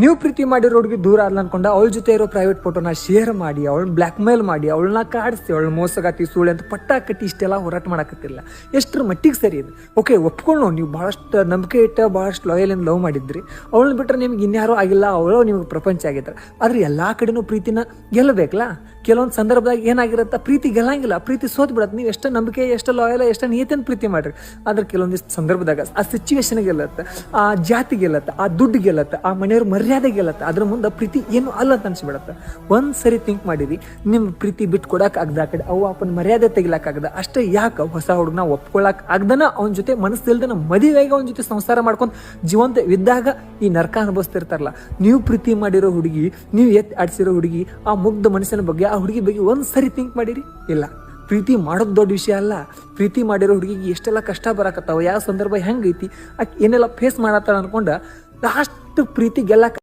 ನೀವು ಪ್ರೀತಿ ಮಾಡಿರೋ ಹುಡುಗಿ ದೂರ ಆದ್ಲ ಅನ್ಕೊಂಡ ಅವಳ ಜೊತೆ ಇರೋ ಪ್ರೈವೇಟ್ ಫೋಟೋನ ಶೇರ್ ಮಾಡಿ ಅವಳನ್ನ ಬ್ಲ್ಯಾಕ್ ಮೇಲ್ ಮಾಡಿ ಅವಳನ್ನ ಕಾಡಿಸಿ ಅವಳ ಮೋಸಗಾತಿ ಸುಳ್ಳು ಅಂತ ಪಟ್ಟ ಕಟ್ಟಿ ಇಷ್ಟೆಲ್ಲ ಹೋರಾಟ ಮಾಡಕತ್ತಿಲ್ಲ. ಎಷ್ಟರ ಮಟ್ಟಿಗೆ ಸರಿ ಇದು? ಓಕೆ, ಒಪ್ಕೊಂಡು ನೀವು ಭಾಳಷ್ಟು ನಂಬಿಕೆ ಇಟ್ಟ ಭಾಳಷ್ಟು ಲಾಯಲಿಂದ ಲವ್ ಮಾಡಿದ್ರಿ, ಅವಳನ್ನ ಬಿಟ್ಟರೆ ನಿಮ್ಗೆ ಇನ್ಯಾರೂ ಆಗಿಲ್ಲ, ಅವಳು ನಿಮ್ಗೆ ಪ್ರಪಂಚ ಆಗಿದ್ದಾರೆ. ಆದ್ರೆ ಎಲ್ಲ ಕಡೆನೂ ಪ್ರೀತಿನ ಗೆಲ್ಲಬೇಕಲ್ಲ. ಕೆಲವೊಂದು ಸಂದರ್ಭದಾಗ ಏನಾಗಿರುತ್ತೆ, ಪ್ರೀತಿ ಗೆಲ್ಲಂಗಿಲ್ಲ, ಪ್ರೀತಿ ಸೋತ್ ಬಿಡತ್ತೆ. ನೀವು ಎಷ್ಟು ನಂಬಿಕೆ, ಎಷ್ಟು ಲಾಯಲ್, ಎಷ್ಟು ನೀತಿಯನ್ನು ಪ್ರೀತಿ ಮಾಡ್ರಿ, ಆದ್ರೆ ಕೆಲವೊಂದಿಷ್ಟು ಸಂದರ್ಭದಾಗ ಆ ಸಿಚುವೇಶನ್ ಗೆಲ್ಲತ್ತೆ, ಆ ಜಾತಿ ಗೆಲ್ಲತ್ತೆ, ಆ ದುಡ್ಡು ಗೆಲ್ಲತ್ತೆ, ಆ ಮನೆಯವ್ರ ಮರ್ಯಾದೆ ಗೆಲ್ಲತ್ತೆ. ಅದ್ರ ಮುಂದೆ ಪ್ರೀತಿ ಏನು ಅಲ್ಲ ಅಂತ ಅನ್ಸ್ಬಿಡತ್ತೆ. ಒಂದ್ಸರಿ ಥಿಂಕ್ ಮಾಡಿರಿ, ನಿಮ್ಮ ಪ್ರೀತಿ ಬಿಟ್ಟು ಕೊಡಕ್ ಆಗದ, ಆ ಕಡೆ ಅವ್ವ ಅಪ್ಪನ ಮರ್ಯಾದೆ ತೆಗಿಲಾಕಾಗದ, ಅಷ್ಟೇ ಯಾಕೆ ಹೊಸ ಹುಡುಗನ ಒಪ್ಕೊಳಕ್ ಆಗದನ ಅವನ ಜೊತೆ ಮನಸ್ಸಿಲ್ದನ ಮದುವೆಗೆ ಅವನ ಜೊತೆ ಸಂಸಾರ ಮಾಡ್ಕೊಂಡು ಜೀವಂತ ಇದ್ದಾಗ ಈ ನರಕ ಅನುಭವಿಸ್ತಿರ್ತಾರಲ್ಲ. ನೀವು ಪ್ರೀತಿ ಮಾಡಿರೋ ಹುಡುಗಿ, ನೀವು ಆಡಿಸಿರೋ ಹುಡುಗಿ, ಆ ಮುಗ್ಧ ಮನಸ್ಸಿನ ಬಗ್ಗೆ, ಆ ಹುಡುಗಿ ಬಗ್ಗೆ ಒಂದ್ಸರಿ ಥಿಂಕ್ ಮಾಡಿರಿ? ಇಲ್ಲ. ಪ್ರೀತಿ ಮಾಡೋದು ದೊಡ್ಡ ವಿಷಯ ಅಲ್ಲ. ಪ್ರೀತಿ ಮಾಡಿರೋ ಹುಡುಗಿಗೆ ಎಷ್ಟೆಲ್ಲ ಕಷ್ಟ ಬರಾಕತ್ತಾವ, ಯಾವ ಸಂದರ್ಭ ಹೆಂಗೈತಿ, ಆಕೆ ಏನೆಲ್ಲ ಫೇಸ್ ಮಾಡತ್ತಾಳ ಅನ್ಕೊಂಡ ಲಾಸ್ಟ್ ಪ್ರೀತಿ ಗೆಲ್ಲಕ್ಕೆ